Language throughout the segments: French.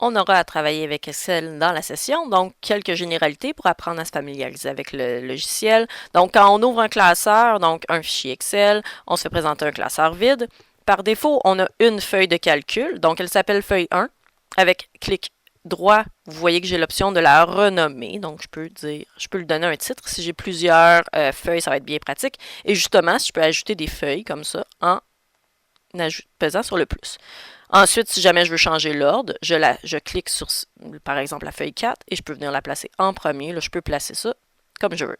on aura à travailler avec Excel dans la session, donc quelques généralités pour apprendre à se familiariser avec le logiciel. Donc, quand on ouvre un classeur, donc un fichier Excel, on se fait présenter un classeur vide. Par défaut, on a une feuille de calcul, donc elle s'appelle feuille 1. Avec clic droit, vous voyez que j'ai l'option de la renommer, donc je peux lui donner un titre. Si j'ai plusieurs feuilles, ça va être bien pratique. Et justement, je peux ajouter des feuilles comme ça en pesant sur le plus. Ensuite, si jamais je veux changer l'ordre, je clique sur, par exemple, la feuille 4 et je peux venir la placer en premier. Là, je peux placer ça comme je veux.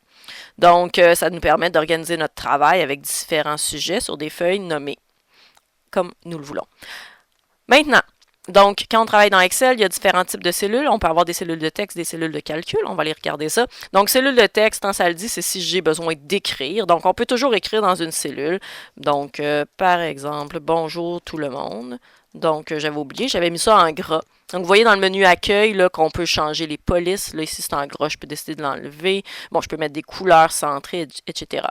Donc, ça nous permet d'organiser notre travail avec différents sujets sur des feuilles nommées comme nous le voulons. Maintenant, donc, quand on travaille dans Excel, il y a différents types de cellules. On peut avoir des cellules de texte, des cellules de calcul. On va aller regarder ça. Donc, cellule de texte, ça le dit, c'est si j'ai besoin d'écrire. Donc, on peut toujours écrire dans une cellule. Donc, par exemple, bonjour tout le monde. Donc, j'avais oublié, j'avais mis ça en gras. Donc, vous voyez dans le menu accueil là, qu'on peut changer les polices. Là, ici, c'est en gras, je peux décider de l'enlever. Bon, je peux mettre des couleurs centrées, etc.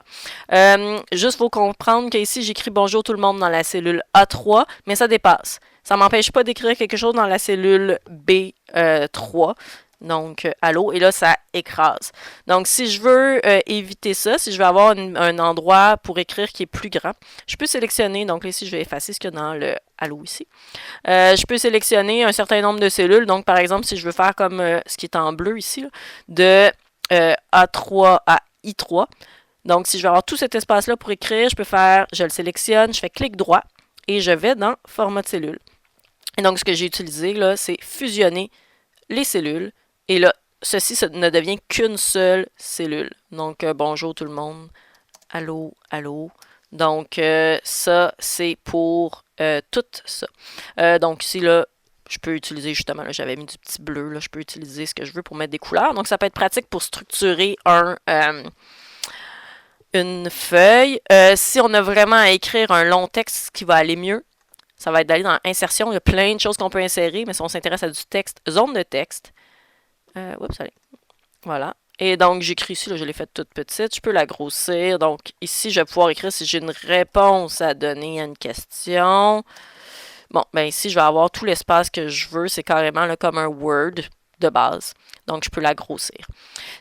Juste, il faut comprendre qu'ici, j'écris bonjour tout le monde dans la cellule A3, mais ça dépasse. Ça ne m'empêche pas d'écrire quelque chose dans la cellule B3. Donc, allô, et là, ça écrase. Donc, si je veux éviter ça, si je veux avoir un endroit pour écrire qui est plus grand, je peux sélectionner, donc là, ici, je vais effacer ce qu'il y a dans le allô ici. Je peux sélectionner un certain nombre de cellules. Donc, par exemple, si je veux faire comme ce qui est en bleu ici, là, de A3 à I3. Donc, si je veux avoir tout cet espace-là pour écrire, je le sélectionne, je fais clic droit et je vais dans format de cellule. Et donc, ce que j'ai utilisé, là, c'est fusionner les cellules. Et là, ceci ne devient qu'une seule cellule. Donc, bonjour tout le monde. Allô, allô. Donc, ça, c'est pour tout ça. Donc, ici, là, je peux utiliser justement, là, j'avais mis du petit bleu, là, je peux utiliser ce que je veux pour mettre des couleurs. Donc, ça peut être pratique pour structurer une feuille. Si on a vraiment à écrire un long texte, ce qui va aller mieux, ça va être d'aller dans insertion. Il y a plein de choses qu'on peut insérer, mais si on s'intéresse à du texte, zone de texte. Oups, allez. Voilà. Et donc, j'écris ici, là, je l'ai faite toute petite. Je peux la grossir. Donc, ici, je vais pouvoir écrire si j'ai une réponse à donner à une question. Bon, ben ici, je vais avoir tout l'espace que je veux. C'est carrément là, comme un Word de base. Donc, je peux la grossir.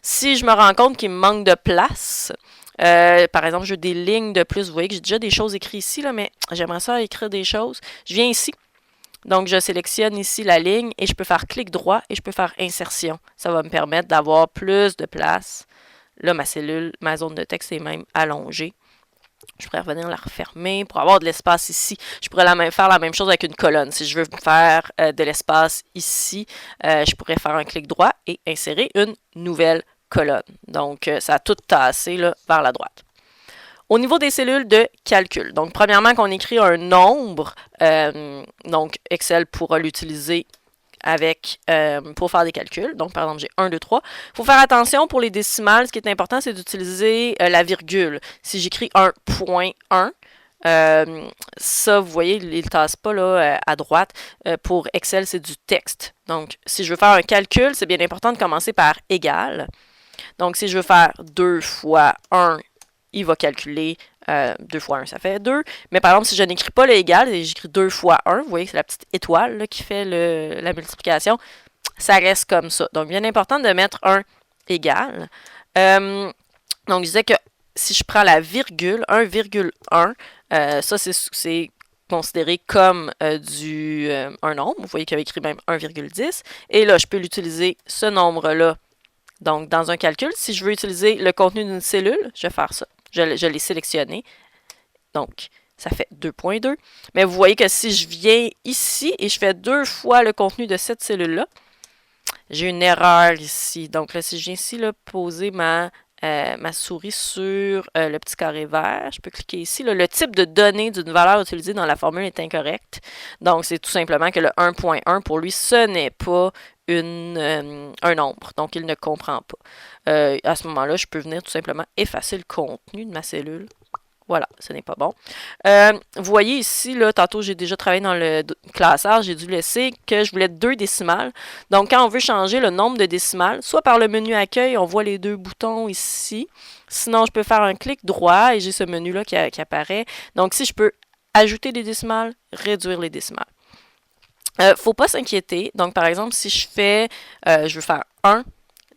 Si je me rends compte qu'il me manque de place, par exemple, je veux des lignes de plus. Vous voyez que j'ai déjà des choses écrites ici, là, mais j'aimerais ça écrire des choses. Je viens ici. Donc, je sélectionne ici la ligne et je peux faire clic droit et je peux faire insertion. Ça va me permettre d'avoir plus de place. Là, ma zone de texte est même allongée. Je pourrais revenir la refermer pour avoir de l'espace ici. Je pourrais faire la même chose avec une colonne. Si je veux faire de l'espace ici, je pourrais faire un clic droit et insérer une nouvelle colonne. Donc, ça a tout tassé là, vers la droite. Au niveau des cellules de calcul, donc premièrement, qu'on écrit un nombre, donc Excel pourra l'utiliser pour faire des calculs. Donc, par exemple, j'ai 1, 2, 3. Il faut faire attention pour les décimales. Ce qui est important, c'est d'utiliser la virgule. Si j'écris 1.1, ça, vous voyez, il ne tasse pas là, à droite. Pour Excel, c'est du texte. Donc, si je veux faire un calcul, c'est bien important de commencer par égal. Donc, si je veux faire 2 fois 1, il va calculer 2 fois 1, ça fait 2. Mais par exemple, si je n'écris pas le égal et j'écris 2 fois 1, vous voyez que c'est la petite étoile là, qui fait la multiplication, ça reste comme ça. Donc, bien important de mettre un égal. Donc, je disais que si je prends la virgule, 1,1, ça, c'est considéré comme un nombre. Vous voyez qu'il y a écrit même 1,10. Et là, je peux l'utiliser, ce nombre-là, donc dans un calcul. Si je veux utiliser le contenu d'une cellule, je vais faire ça. Je l'ai sélectionné. Donc, ça fait 2.2. Mais vous voyez que si je viens ici et je fais 2 fois le contenu de cette cellule-là, j'ai une erreur ici. Donc là, si je viens ici, là, poser ma souris sur le petit carré vert, je peux cliquer ici. Là, le type de données d'une valeur utilisée dans la formule est incorrect. Donc, c'est tout simplement que le 1.1, pour lui, ce n'est pas un nombre. Donc, il ne comprend pas. À ce moment-là, je peux venir tout simplement effacer le contenu de ma cellule. Voilà, ce n'est pas bon. Vous voyez ici, là, tantôt j'ai déjà travaillé dans le classeur, j'ai dû laisser que je voulais 2 décimales. Donc, quand on veut changer le nombre de décimales, soit par le menu accueil, on voit les 2 boutons ici. Sinon, je peux faire un clic droit et j'ai ce menu-là qui apparaît. Donc, si je peux ajouter des décimales, réduire les décimales. Faut pas s'inquiéter. Donc, par exemple, si je veux faire 1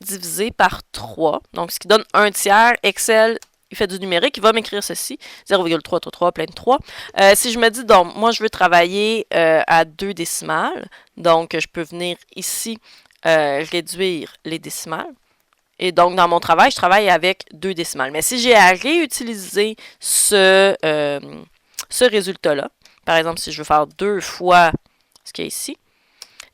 divisé par 3, donc ce qui donne 1 tiers, Excel, il fait du numérique, il va m'écrire ceci, 0,333 plein de 3. Si je me dis, donc, moi, je veux travailler à 2 décimales, donc je peux venir ici réduire les décimales. Et donc, dans mon travail, je travaille avec 2 décimales. Mais si j'ai à réutiliser ce résultat-là, par exemple, si je veux faire 2 fois ce qu'il y a ici,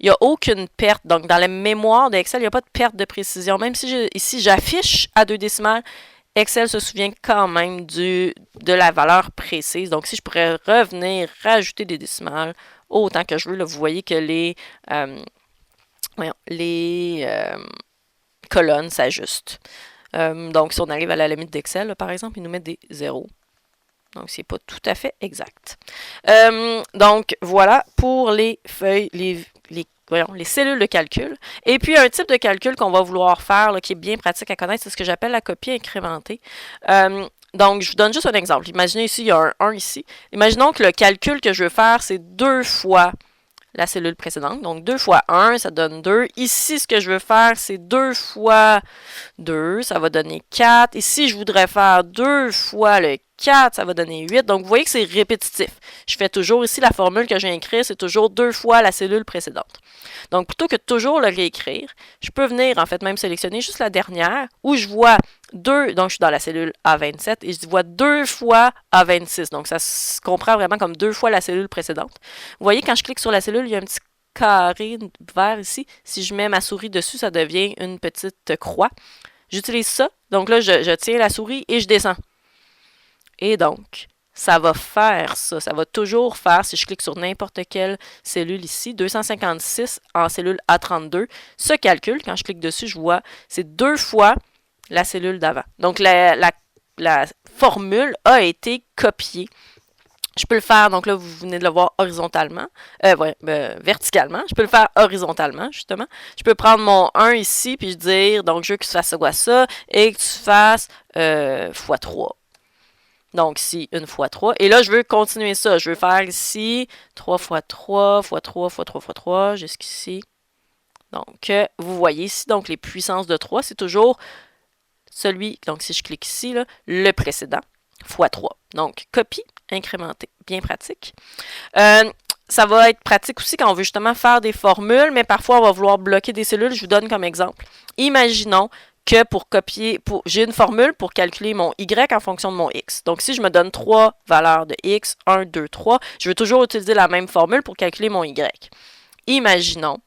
il n'y a aucune perte. Donc, dans la mémoire d'Excel, il n'y a pas de perte de précision. Même si ici, j'affiche à 2 décimales, Excel se souvient quand même de la valeur précise. Donc, si je pourrais revenir, rajouter des décimales autant que je veux, là, vous voyez que les colonnes s'ajustent. Donc, si on arrive à la limite d'Excel, par exemple, il nous met des zéros. Donc, c'est pas tout à fait exact. Donc, voilà pour les feuilles, les cellules de calcul. Et puis, un type de calcul qu'on va vouloir faire, là, qui est bien pratique à connaître, c'est ce que j'appelle la copie incrémentée. Donc, je vous donne juste un exemple. Imaginez ici, il y a un 1 ici. Imaginons que le calcul que je veux faire, c'est 2 fois la cellule précédente. Donc, 2 fois 1, ça donne 2. Ici, ce que je veux faire, c'est 2 fois 2, ça va donner 4. Ici, je voudrais faire 2 fois le 4, ça va donner 8. Donc, vous voyez que c'est répétitif. Je fais toujours ici la formule que je viens d'écrire, c'est toujours 2 fois la cellule précédente. Donc, plutôt que de toujours le réécrire, je peux venir, en fait, même sélectionner juste la dernière, où je vois 2, donc je suis dans la cellule A27, et je vois 2 fois A26. Donc, ça se comprend vraiment comme 2 fois la cellule précédente. Vous voyez, quand je clique sur la cellule, il y a un petit carré vert ici. Si je mets ma souris dessus, ça devient une petite croix. J'utilise ça. Donc là, je tiens la souris et je descends. Et donc, ça va faire ça. Ça va toujours faire, si je clique sur n'importe quelle cellule ici, 256 en cellule A32, ce calcul, quand je clique dessus, je vois, c'est 2 fois la cellule d'avant. Donc, la formule a été copiée. Je peux le faire, donc là, vous venez de le voir horizontalement, verticalement. Je peux le faire horizontalement, justement. Je peux prendre mon 1 ici, puis dire, donc, je veux que tu fasses ça, et que tu fasses x3. Donc, ici, 1 fois 3. Et là, je veux continuer ça. Je veux faire ici 3 fois 3, fois 3, fois 3, fois 3, jusqu'ici. Donc, vous voyez ici, donc, les puissances de 3, c'est toujours celui, donc si je clique ici, là, le précédent, fois 3. Donc, copie incrémentée. Bien pratique. Ça va être pratique aussi quand on veut justement faire des formules, mais parfois, on va vouloir bloquer des cellules. Je vous donne comme exemple. Imaginons que pour copier, j'ai une formule pour calculer mon Y en fonction de mon X. Donc, si je me donne 3 valeurs de X, 1, 2, 3, je veux toujours utiliser la même formule pour calculer mon Y. Imaginons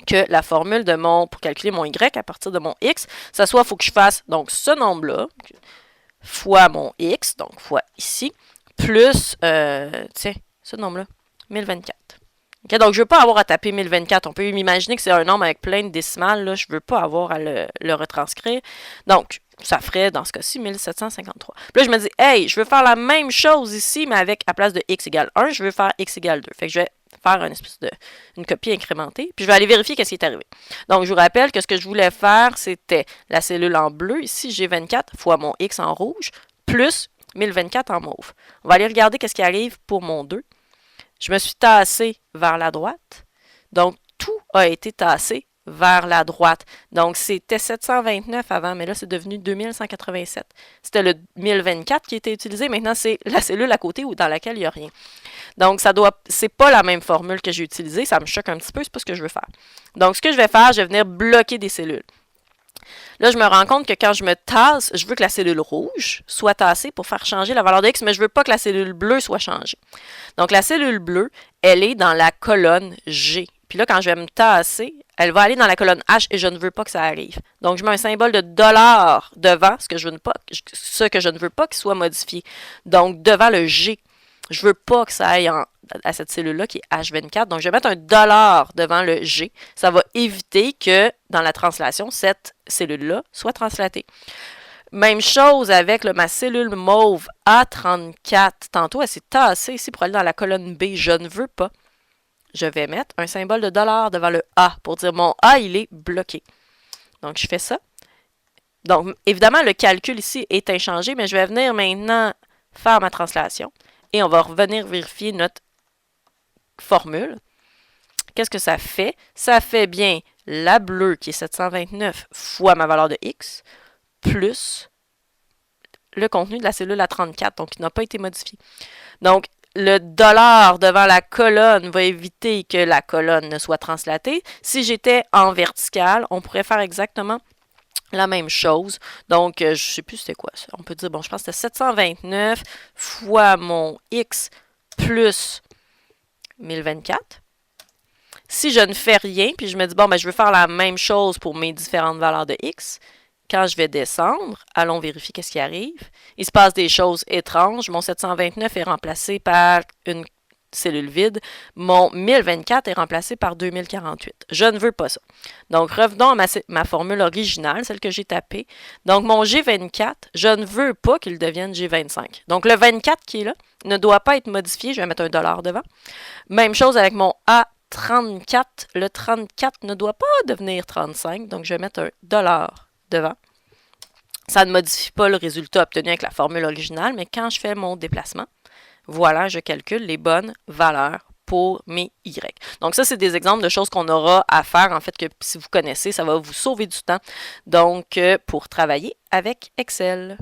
que la formule pour calculer mon Y à partir de mon X, ça soit, il faut que je fasse donc ce nombre-là, fois mon X, donc fois ici, plus, ce nombre-là, 1024. Okay, donc, je ne veux pas avoir à taper 1024. On peut m'imaginer que c'est un nombre avec plein de décimales. Là, je ne veux pas avoir à le retranscrire. Donc, ça ferait, dans ce cas-ci, 1753. Puis là, je me dis, hey, je veux faire la même chose ici, mais avec, à place de x égale 1, je veux faire x égale 2. Fait que je vais faire une copie incrémentée. Puis, je vais aller vérifier qu'est-ce qui est arrivé. Donc, je vous rappelle que ce que je voulais faire, c'était la cellule en bleu, ici, G24, fois mon x en rouge, plus 1024 en mauve. On va aller regarder qu'est-ce qui arrive pour mon 2. Je me suis tassé vers la droite. Donc, tout a été tassé vers la droite. Donc, c'était 729 avant, mais là, c'est devenu 2187. C'était le 1024 qui était utilisé. Maintenant, c'est la cellule à côté ou dans laquelle il n'y a rien. Donc, c'est pas la même formule que j'ai utilisée. Ça me choque un petit peu, c'est pas ce que je veux faire. Donc, ce que je vais faire, je vais venir bloquer des cellules. Là, je me rends compte que quand je me tasse, je veux que la cellule rouge soit tassée pour faire changer la valeur de X, mais je ne veux pas que la cellule bleue soit changée. Donc, la cellule bleue, elle est dans la colonne G. Puis là, quand je vais me tasser, elle va aller dans la colonne H et je ne veux pas que ça arrive. Donc, je mets un symbole de $ devant ce que je ne veux pas qu'il soit modifié. Donc, devant le G. Je ne veux pas que ça aille à cette cellule-là qui est H24. Donc, je vais mettre un $ devant le G. Ça va éviter que, dans la translation, cette cellule-là soit translatée. Même chose avec ma cellule mauve A34. Tantôt, elle s'est tassée ici pour aller dans la colonne B. Je ne veux pas. Je vais mettre un symbole de $ devant le A pour dire mon A, il est bloqué. Donc, je fais ça. Donc, évidemment, le calcul ici est inchangé, mais je vais venir maintenant faire ma translation. Et on va revenir vérifier notre formule. Qu'est-ce que ça fait? Ça fait bien la bleue qui est 729 fois ma valeur de X plus le contenu de la cellule à 34, donc qui n'a pas été modifié. Donc, le dollar devant la colonne va éviter que la colonne ne soit translatée. Si j'étais en vertical, on pourrait faire exactement la même chose. Donc, je ne sais plus c'était quoi ça. On peut dire, bon, je pense que c'était 729 fois mon X plus 1024. Si je ne fais rien, puis je me dis, bon, ben, je veux faire la même chose pour mes différentes valeurs de X, quand je vais descendre, allons vérifier qu'est-ce qui arrive. Il se passe des choses étranges. Mon 729 est remplacé par une cellule vide. Mon 1024 est remplacé par 2048. Je ne veux pas ça. Donc, revenons à ma formule originale, celle que j'ai tapée. Donc, mon G24, je ne veux pas qu'il devienne G25. Donc, le 24 qui est là ne doit pas être modifié. Je vais mettre un dollar devant. Même chose avec mon A34. Le 34 ne doit pas devenir 35. Donc, je vais mettre un dollar devant. Ça ne modifie pas le résultat obtenu avec la formule originale, mais quand je fais mon déplacement, voilà, je calcule les bonnes valeurs pour mes Y. Donc ça, c'est des exemples de choses qu'on aura à faire, en fait, que si vous connaissez, ça va vous sauver du temps. Donc, pour travailler avec Excel.